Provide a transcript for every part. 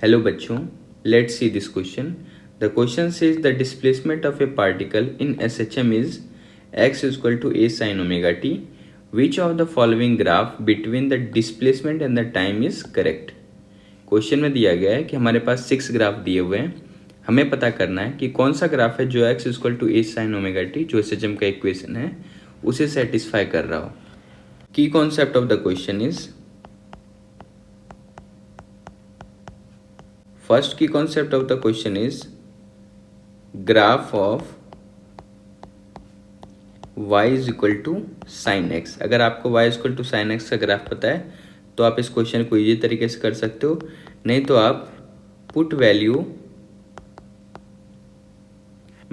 Hello बच्चों, let's see this question. The question says the displacement of a particle in SHM is x equal to a sin omega t. Which of the following graph between the displacement and the time is correct. Question में दिया गया है कि हमारे पास 6 graph दिए हुए हैं. हमें पता करना है कि कौन सा ग्राफ है जो x equal to a sin omega t, जो SHM का इक्वेशन है, उसे सेटिस्फाई कर रहा हो. Key concept of the question is, first key concept of the question is graph of y is equal to sin x. अगर आपको y is equal to sin x का ग्राफ पता है तो आप इस क्वेश्चन को इजी तरीके से कर सकते हो. नहीं तो आप put value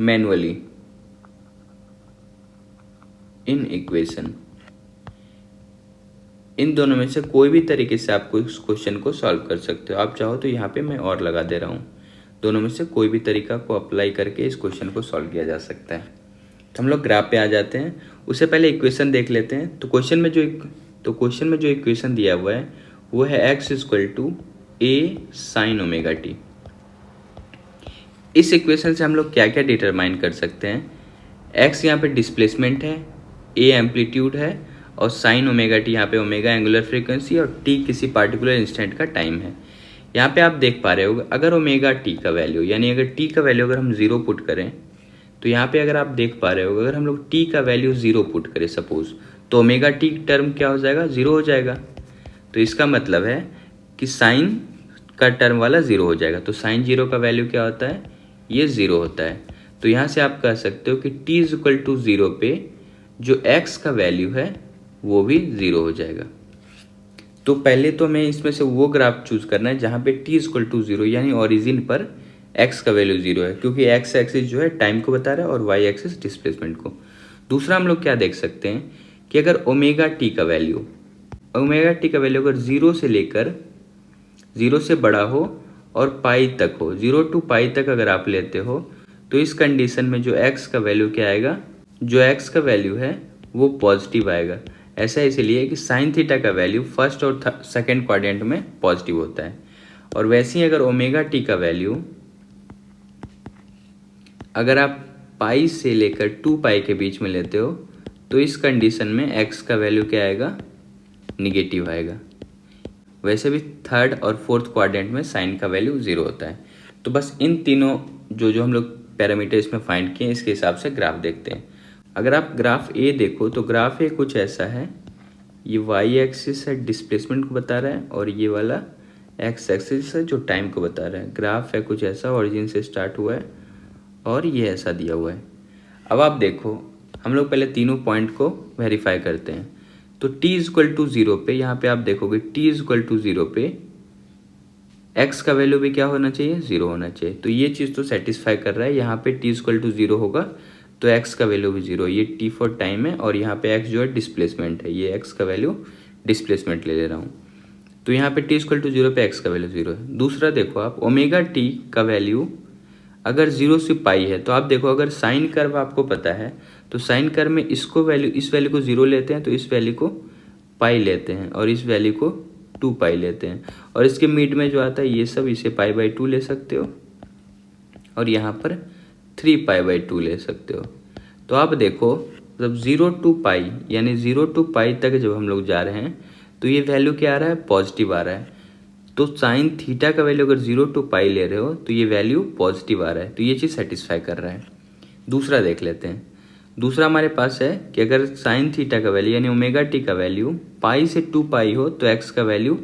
manually in equation. इन दोनों में से कोई भी तरीके से आपको इस क्वेश्चन को सॉल्व कर सकते हो. आप चाहो तो यहाँ पे मैं और लगा दे रहा हूँ. दोनों में से कोई भी तरीका को अप्लाई करके इस क्वेश्चन को सॉल्व किया जा सकता है. तो हम लोग ग्राफ पे आ जाते हैं. उससे पहले इक्वेशन देख लेते हैं. तो क्वेश्चन में जो इक्वेशन दिया हुआ है वो है x equal to a sin omega t. इस इक्वेशन से हम लोग क्या क्या डिटरमाइन कर सकते हैं. x यहाँ पे डिस्प्लेसमेंट है, a एम्पलीट्यूड है और साइन ओमेगा टी यहाँ पे ओमेगा एंगुलर फ्रीक्वेंसी और टी किसी पार्टिकुलर इंस्टेंट का टाइम है. यहाँ पे आप देख पा रहे हो अगर ओमेगा टी का वैल्यू यानी अगर टी का वैल्यू अगर हम 0 पुट करें तो यहाँ पे अगर आप देख पा रहे हो अगर हम लोग टी का वैल्यू 0 पुट करें सपोज, तो ओमेगा टी टर्म क्या हो जाएगा, 0 हो जाएगा. तो इसका मतलब है कि साइन का टर्म वाला 0 हो जाएगा. तो साइन 0 का वैल्यू क्या होता है, ये 0 होता है. तो यहाँ से आप कह सकते हो कि टी इज इक्वल टू 0 पे जो एक्स का वैल्यू है वो भी 0 हो जाएगा. तो पहले तो हमें इसमें से वो ग्राफ चूज करना है जहाँ पे t इक्वल टू 0 यानी ओरिजिन पर x का वैल्यू 0 है, क्योंकि x एक्सिस जो है टाइम को बता रहा है और y एक्सिस डिस्प्लेसमेंट को. दूसरा हम लोग क्या देख सकते हैं कि अगर ओमेगा टी का वैल्यू अगर 0 से लेकर 0 से बड़ा हो और पाई तक हो, 0 टू पाई तक अगर आप लेते हो, तो इस कंडीशन में जो x का वैल्यू क्या आएगा, जो x का वैल्यू है वो पॉजिटिव आएगा. ऐसा इसलिए कि साइन थीटा का वैल्यू फर्स्ट और सेकंड क्वाड्रेंट में पॉजिटिव होता है. और वैसे ही अगर ओमेगा टी का वैल्यू अगर आप पाई से लेकर 2 पाई के बीच में लेते हो तो इस कंडीशन में x का वैल्यू क्या आएगा, निगेटिव आएगा. वैसे भी थर्ड और फोर्थ क्वाड्रेंट में साइन का वैल्यू 0 होता है. तो बस इन तीनों जो हम लोग पैरामीटर इसमें फाइंड किए इसके हिसाब से ग्राफ देखते हैं. अगर आप ग्राफ ए देखो तो ग्राफ ए कुछ ऐसा है. ये वाई एक्सिस है, डिस्प्लेसमेंट को बता रहा है, और ये वाला एक्स एक्सिस है जो टाइम को बता रहा है. ग्राफ है कुछ ऐसा, ओरिजिन से स्टार्ट हुआ है और ये ऐसा दिया हुआ है. अब आप देखो हम लोग पहले तीनों पॉइंट को वेरीफाई करते हैं. तो t इक्वल टू 0 पे यहाँ पे आप देखोगे t इक्वल टू 0 पे x का वैल्यू भी क्या होना चाहिए, 0 होना चाहिए. तो ये चीज़ तो सेटिस्फाई कर रहा है. यहाँ पे t इक्वल टू 0 होगा तो x का वैल्यू भी 0. ये t फॉर टाइम है और यहाँ पे x जो है डिस्प्लेसमेंट है. ये x का वैल्यू डिस्प्लेसमेंट ले रहा हूँ. तो यहाँ पे t इक्वल टू 0 पे x का वैल्यू 0 है. दूसरा देखो आप ओमेगा t का वैल्यू अगर 0 से पाई है तो आप देखो अगर साइन कर्व आपको पता है तो साइन कर्व में इस वैल्यू को 0 लेते हैं तो इस वैल्यू को पाई लेते हैं और इस वैल्यू को 2 पाई लेते हैं. और इसके मिड में जो आता है ये सब, इसे पाई बाई 2 ले सकते हो और यहाँ पर 3 पाई बाई 2 ले सकते हो. तो आप देखो जब 0 टू पाई यानी 0 टू पाई तक जब हम लोग जा रहे हैं तो ये वैल्यू क्या आ रहा है, पॉजिटिव आ रहा है. तो साइन थीटा का वैल्यू अगर 0 टू पाई ले रहे हो तो ये वैल्यू पॉजिटिव आ रहा है. तो ये चीज़ सेटिस्फाई कर रहा है. दूसरा देख लेते हैं. दूसरा हमारे पास है कि अगर साइन थीटा का वैल्यू यानी ओमेगा टी का वैल्यू पाई से 2 पाई हो तो एक्स का वैल्यू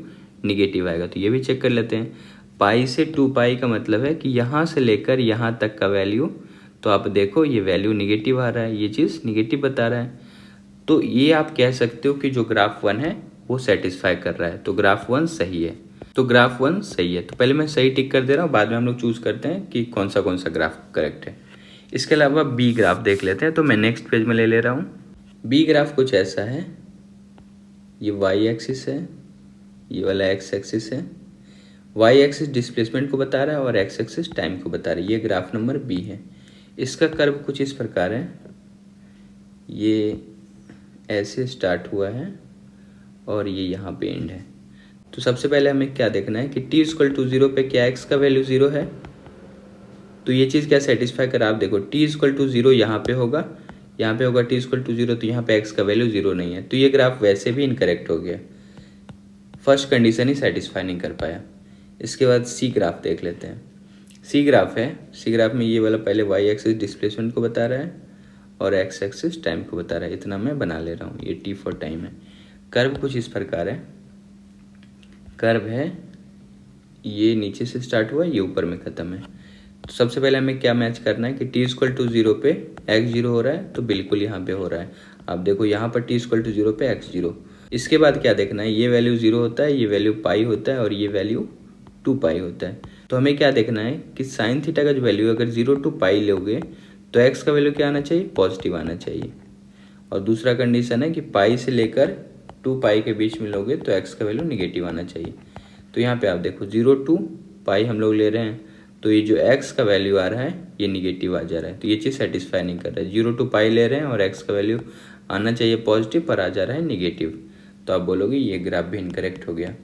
निगेटिव आएगा. तो ये भी चेक कर लेते हैं. पाई से 2 पाई का मतलब है कि यहाँ से लेकर यहाँ तक का वैल्यू, तो आप देखो ये वैल्यू निगेटिव आ रहा है, ये चीज़ निगेटिव बता रहा है. तो ये आप कह सकते हो कि जो ग्राफ 1 है वो सेटिस्फाई कर रहा है. तो ग्राफ 1 सही है. तो ग्राफ 1 सही है. तो पहले मैं सही टिक कर दे रहा हूँ, बाद में हम लोग चूज़ करते हैं कि कौन सा ग्राफ करेक्ट है. इसके अलावा बी ग्राफ देख लेते हैं. तो मैं नेक्स्ट पेज में ले रहा हूँ. बी ग्राफ कुछ ऐसा है. ये वाई एक्सिस है, ये वाला एक्स एक्सिस है. वाई एक्सिस डिस्प्लेसमेंट को बता रहा है और एक्स एक्सिस टाइम को बता रहा है. ये ग्राफ नंबर बी है. इसका कर्व कुछ इस प्रकार है. ये ऐसे स्टार्ट हुआ है और ये यहाँ पे एंड है. तो सबसे पहले हमें क्या देखना है कि t इक्वल टू 0 पे क्या x का वैल्यू 0 है। तो ये चीज़ क्या सेटिस्फाई कर, आप देखो t इक्वल टू 0 यहाँ पे होगा, यहाँ पे होगा t इक्वल टू 0, तो यहाँ पे x का वैल्यू 0 नहीं है, तो ये ग्राफ वैसे भी इनकरेक्ट हो गया, फर्स्ट कंडीशन ही सेटिस्फाई नहीं कर पाया। इसके बाद सी ग्राफ देख लेते हैं। सी ग्राफ है, सी ग्राफ में ये वाला पहले वाई एक्सिस डिस्प्लेसमेंट को बता रहा है और एक्स एक्सिस टाइम को बता रहा है, इतना मैं बना ले रहा हूँ, ये टी फॉर टाइम है। कर्व कुछ इस प्रकार है, कर्व है ये नीचे से स्टार्ट हुआ, ये ऊपर में ख़त्म है। तो सबसे पहले हमें क्या मैच करना है कि t इक्वल टू 0 पे x 0 हो रहा है, तो बिल्कुल यहाँ पे हो रहा है। आप देखो यहाँ पर t इक्वल टू 0 पे x 0। इसके बाद क्या देखना है, ये वैल्यू 0 होता है, ये वैल्यू पाई होता है और ये वैल्यू 2 पाई होता है। तो हमें क्या देखना है कि साइन थीटा का जो वैल्यू अगर 0 टू पाई लोगे तो x का वैल्यू क्या आना चाहिए, पॉजिटिव आना चाहिए। और दूसरा कंडीशन है कि पाई से लेकर 2 पाई के बीच में लोगे तो x का वैल्यू निगेटिव आना चाहिए। तो यहाँ पे आप देखो 0 टू पाई हम लोग ले रहे हैं, तो ये जो x का वैल्यू आ रहा है ये निगेटिव आ जा रहा है, तो ये चीज़ सेटिस्फाई नहीं कर रहा है। 0 टू पाई ले रहे हैं और x का वैल्यू आना चाहिए पॉजिटिव, पर आ जा रहा है निगेटिव, तो आप बोलोगे ये ग्राफ भी इनकरेक्ट हो गया।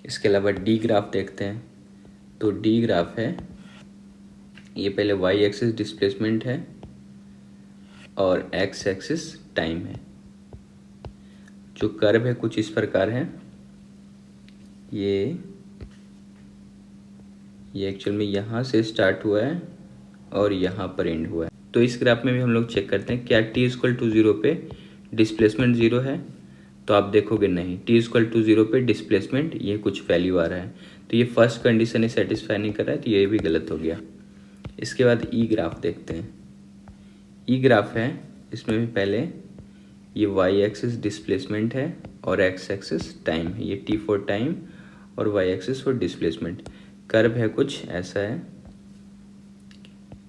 इसके अलावा डी ग्राफ देखते हैं। तो डी ग्राफ है, ये पहले वाई एक्सिस डिस्प्लेसमेंट है और एक्स एक्सिस टाइम है। जो कर्व है कुछ इस प्रकार है, ये एक्चुअल में यहाँ से स्टार्ट हुआ है और यहाँ पर एंड हुआ है। तो इस ग्राफ में भी हम लोग चेक करते हैं क्या t इक्वल टू 0 पे डिस्प्लेसमेंट 0 है, तो आप देखोगे नहीं, t इक्वल टू 0 पे डिस्प्लेसमेंट ये कुछ वैल्यू आ रहा है, तो ये फर्स्ट कंडीशन ही सेटिस्फाई नहीं कर रहा है, तो ये भी गलत हो गया। इसके बाद ई ग्राफ देखते हैं। ई ग्राफ है, इसमें भी पहले ये वाई एक्सिस डिस्प्लेसमेंट है और एक्स एक्सिस टाइम है, ये टी फॉर टाइम और Y axis for displacement. Curve है कुछ ऐसा है,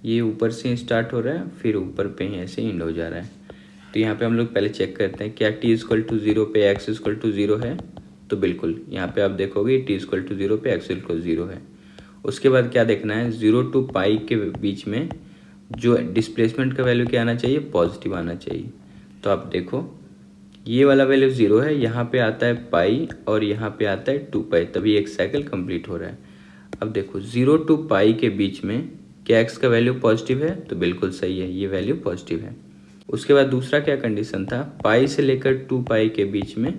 ये ऊपर से स्टार्ट हो रहा है फिर ऊपर पे ही ऐसे एंड हो जा रहा है। तो यहाँ पे हम लोग पहले चेक करते हैं क्या t इक्वल टू 0 पे x इक्वल टू 0 है, तो बिल्कुल यहाँ पे आप देखोगे t इक्वल टू 0 पे x इक्वल 0 है। उसके बाद क्या देखना है, 0 टू पाई के बीच में जो डिस्प्लेसमेंट का वैल्यू क्या आना चाहिए, पॉजिटिव आना चाहिए। तो आप देखो ये वाला वैल्यू 0 है, यहाँ पे आता है पाई और यहाँ पे आता है 2 पाई, तभी एक साइकिल कंप्लीट हो रहा है। अब देखो 0 टू पाई के बीच में क्या x का वैल्यू पॉजिटिव है, तो बिल्कुल सही है, ये वैल्यू पॉजिटिव है। उसके बाद दूसरा क्या कंडीशन था, पाई से लेकर 2 पाई के बीच में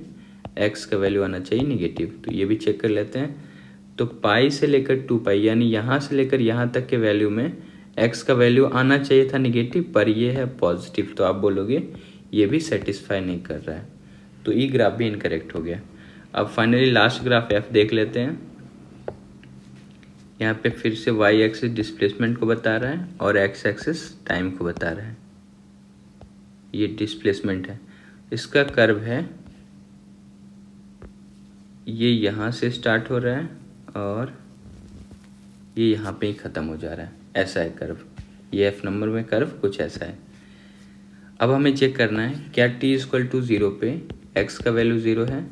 x का वैल्यू आना चाहिए निगेटिव, तो ये भी चेक कर लेते हैं। तो पाई से लेकर 2 पाई यानी यहाँ से लेकर यहाँ तक के वैल्यू में x का वैल्यू आना चाहिए था निगेटिव, पर ये है पॉजिटिव, तो आप बोलोगे ये भी सेटिस्फाई नहीं कर रहा है, तो ई ग्राफ भी इनकरेक्ट हो गया। अब फाइनली लास्ट ग्राफ एफ देख लेते हैं। यहाँ पे फिर से वाई एक्सिस डिस्प्लेसमेंट को बता रहा है और एक्स एक्सिस टाइम को बता रहा है, ये डिस्प्लेसमेंट है। इसका कर्व है, ये यहाँ से स्टार्ट हो रहा है और ये यहाँ पे ही ख़त्म हो जा रहा है, ऐसा है कर्व, ये एफ नंबर में कर्व कुछ ऐसा है। अब हमें चेक करना है क्या t इक्वल टू 0 पे x का वैल्यू 0 है,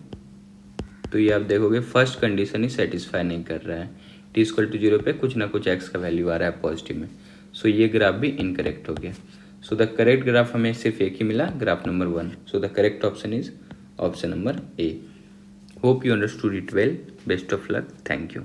तो ये आप देखोगे फर्स्ट कंडीशन ही सेटिस्फाई नहीं कर रहा है, t इक्वल टू 0 पे कुछ ना कुछ x का वैल्यू आ रहा है पॉजिटिव में, सो ये ग्राफ भी इनकरेक्ट हो गया। सो द करेक्ट ग्राफ हमें सिर्फ एक ही मिला, graph number 1। So the correct option is option number A. Hope you understood it well, best of luck, thank you.